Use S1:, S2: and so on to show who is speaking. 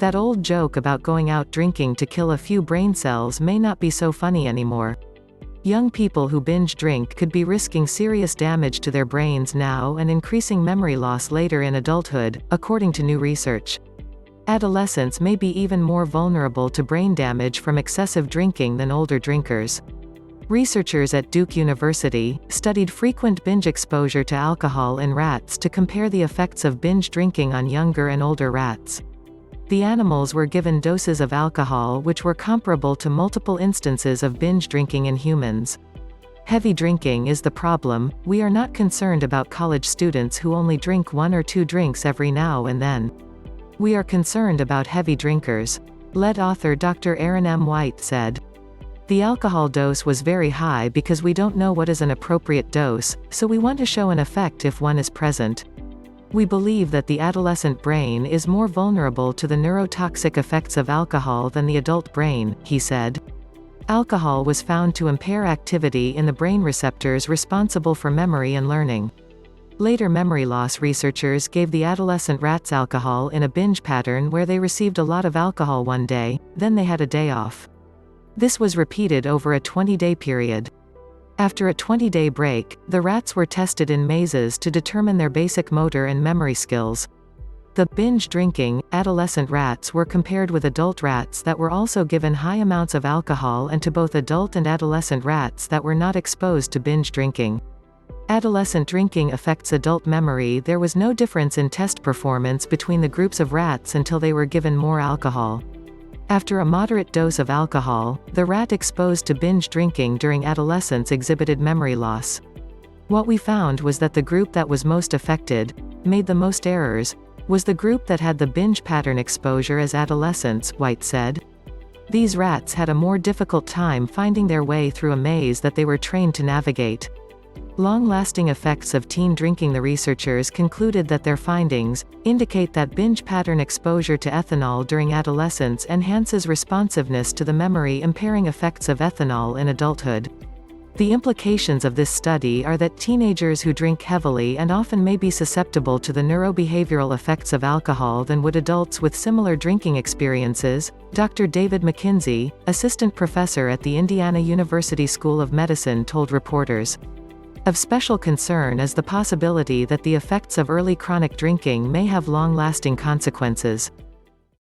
S1: That old joke about going out drinking to kill a few brain cells may not be so funny anymore. Young people who binge drink could be risking serious damage to their brains now and increasing memory loss later in adulthood, according to new research. Adolescents may be even more vulnerable to brain damage from excessive drinking than older drinkers. Researchers at Duke University studied frequent binge exposure to alcohol in rats to compare the effects of binge drinking on younger and older rats. The animals were given doses of alcohol which were comparable to multiple instances of binge drinking in humans. Heavy drinking is the problem. We are not concerned about college students who only drink 1 or 2 drinks every now and then. We are concerned about heavy drinkers. Lead author Dr. Aaron M. White said. The alcohol dose was very high because we don't know what is an appropriate dose, so we want to show an effect if one is present. We believe that the adolescent brain is more vulnerable to the neurotoxic effects of alcohol than the adult brain, he said. Alcohol was found to impair activity in the brain receptors responsible for memory and learning. Later memory loss researchers gave the adolescent rats alcohol in a binge pattern where they received a lot of alcohol one day, then they had a day off. This was repeated over a 20-day period. After a 20-day break, the rats were tested in mazes to determine their basic motor and memory skills. The binge-drinking, adolescent rats were compared with adult rats that were also given high amounts of alcohol and to both adult and adolescent rats that were not exposed to binge drinking. Adolescent drinking affects adult memory. There was no difference in test performance between the groups of rats until they were given more alcohol. After a moderate dose of alcohol, the rat exposed to binge drinking during adolescence exhibited memory loss. What we found was that the group that was most affected, made the most errors, was the group that had the binge pattern exposure as adolescents, White said. These rats had a more difficult time finding their way through a maze that they were trained to navigate. Long-lasting effects of teen drinking. The researchers concluded that their findings indicate that binge pattern exposure to ethanol during adolescence enhances responsiveness to the memory-impairing effects of ethanol in adulthood. The implications of this study are that teenagers who drink heavily and often may be susceptible to the neurobehavioral effects of alcohol than would adults with similar drinking experiences, Dr. David McKinsey, assistant professor at the Indiana University School of Medicine told reporters. Of special concern is the possibility that the effects of early chronic drinking may have long-lasting consequences.